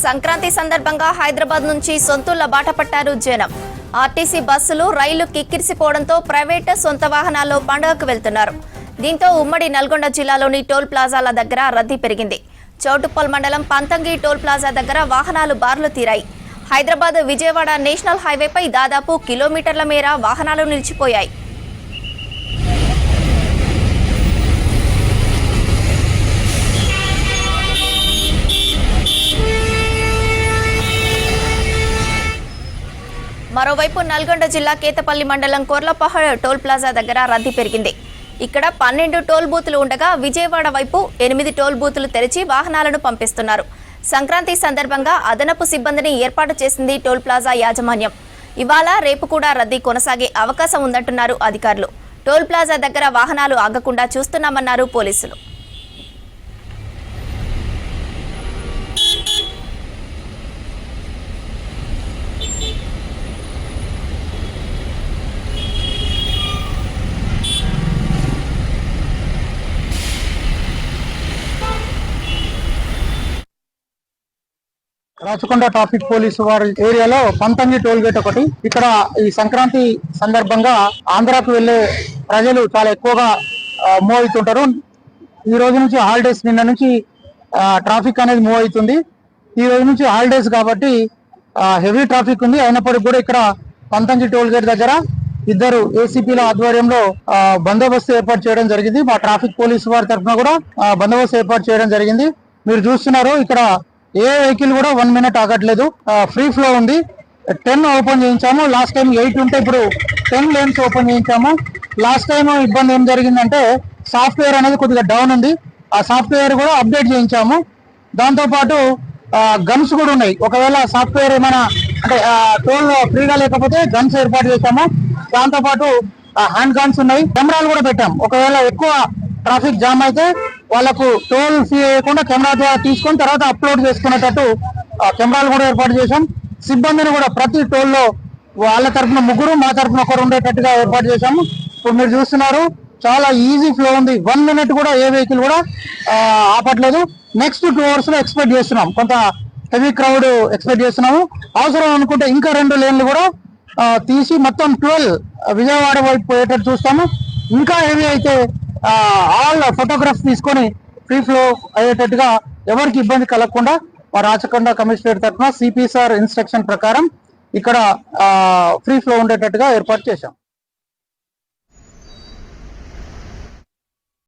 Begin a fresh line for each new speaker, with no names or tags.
సంక్రాంతి సందర్భంగా హైదరాబాద్ నుంచి సొంతూళ్ల బాట పట్టారు జనం. ఆర్టీసీ బస్సులు, రైళ్లు కిక్కిరిసిపోవడంతో ప్రైవేట్, సొంత వాహనాల్లో పండుగకు వెళ్తున్నారు. దీంతో ఉమ్మడి నల్గొండ జిల్లాలోని టోల్ ప్లాజాల దగ్గర రద్దీ పెరిగింది. చౌటుప్పల్ మండలం పంతంగి టోల్ ప్లాజా దగ్గర వాహనాలు బార్లు తీరాయి. హైదరాబాద్ విజయవాడ నేషనల్ హైవేపై దాదాపు కిలోమీటర్ల మేర వాహనాలు నిలిచిపోయాయి. మరోవైపు నల్గొండ జిల్లా కేతపల్లి మండలం కొర్లపహడ్ టోల్ ప్లాజా దగ్గర రద్దీ పెరిగింది. ఇక్కడ 12 టోల్ బూతులు ఉండగా విజయవాడ వైపు 8 టోల్ బూతులు తెరిచి వాహనాలను పంపిస్తున్నారు. సంక్రాంతి సందర్భంగా అదనపు సిబ్బందిని ఏర్పాటు చేసింది టోల్ ప్లాజా యాజమాన్యం. ఇవాళ రేపు కూడా రద్దీ కొనసాగే అవకాశం ఉందంటున్నారు అధికారులు. టోల్ ప్లాజా దగ్గర వాహనాలు ఆగకుండా చూస్తున్నామన్నారు పోలీసులు.
రాచకొండ ట్రాఫిక్ పోలీసు వారి ఏరియాలో పంతంగి టోల్ గేట్ ఒకటి. ఇక్కడ ఈ సంక్రాంతి సందర్భంగా ఆంధ్రాకు వెళ్లే ప్రజలు చాలా ఎక్కువగా మూవ్ అవుతుంటారు. ఈ రోజు నుంచి హాలిడేస్, నిన్న నుంచి ట్రాఫిక్ అనేది మూవ్ అవుతుంది. ఈ రోజు నుంచి హాలిడేస్ కాబట్టి హెవీ ట్రాఫిక్ ఉంది. అయినప్పటికీ కూడా ఇక్కడ పంతంగి టోల్ గేట్ దగ్గర 2 ఏసీపీల ఆధ్వర్యంలో బందోబస్తు ఏర్పాటు చేయడం జరిగింది. మా ట్రాఫిక్ పోలీసు వారి తరఫున కూడా బందోబస్తు ఏర్పాటు చేయడం జరిగింది. మీరు చూస్తున్నారు, ఇక్కడ ఏ వెహికల్ కూడా 1 మినిట్ ఆగట్లేదు. ఫ్రీ ఫ్లో ఉంది. 10 ఓపెన్ చేయించాము. లాస్ట్ టైం 8 ఉంటే ఇప్పుడు 10 లేన్స్ ఓపెన్ చేయించాము. లాస్ట్ టైం ఇబ్బంది ఏం జరిగిందంటే సాఫ్ట్వేర్ అనేది కొద్దిగా డౌన్ ఉంది. ఆ సాఫ్ట్వేర్ కూడా అప్డేట్ చేయించాము. దాంతో పాటు గన్స్ కూడా ఉన్నాయి. ఒకవేళ సాఫ్ట్వేర్ ఏమైనా అంటే టోల్ ఫ్రీగా లేకపోతే గన్స్ ఏర్పాటు చేశాము. దాంతో పాటు హ్యాండ్ గన్స్ ఉన్నాయి. కెమెరాలు కూడా పెట్టాం. ఒకవేళ ఎక్కువ ట్రాఫిక్ జామ్ అయితే వాళ్ళకు టోల్ ఫీ వేయకుండా కెమెరా ద్వారా తీసుకొని తర్వాత అప్లోడ్ చేసుకునేటట్టు కెమెరాలు కూడా ఏర్పాటు చేశాం. సిబ్బందిని కూడా ప్రతి టోల్లో వాళ్ళ తరఫున 3, మా తరఫున 1 ఉండేటట్టుగా ఏర్పాటు చేశాము. ఇప్పుడు మీరు చూస్తున్నారు, చాలా ఈజీ ఫ్లో ఉంది. 1 మినిట్ కూడా ఏ వెహికల్ కూడా ఆపట్లేదు. నెక్స్ట్ 2 అవర్స్ లో ఎక్స్పెక్ట్ చేస్తున్నాం. కొంత హెవీ క్రౌడ్ ఎక్స్పెక్ట్ చేస్తున్నాము. అవసరం అనుకుంటే ఇంకా 2 లేన్లు కూడా తీసి మొత్తం 12 విజయవాడ వైపు పోయేటట్టు చూస్తాము. ఇంకా హెవీ అయితే ఆల్ ఫోటోగ్రాఫ్స్ తీసుకొని ఫ్రీ ఫ్లో అయ్యేటట్టుగా ఎవరికి ఇబ్బంది కలగకుండా మా రాచకొండ కమిషనరేట్ తరఫున సిపి సార్ ఇన్స్ట్రక్షన్ ప్రకారం ఇక్కడ ఫ్రీ ఫ్లో ఉండేటట్టుగా ఏర్పాటు చేశాం.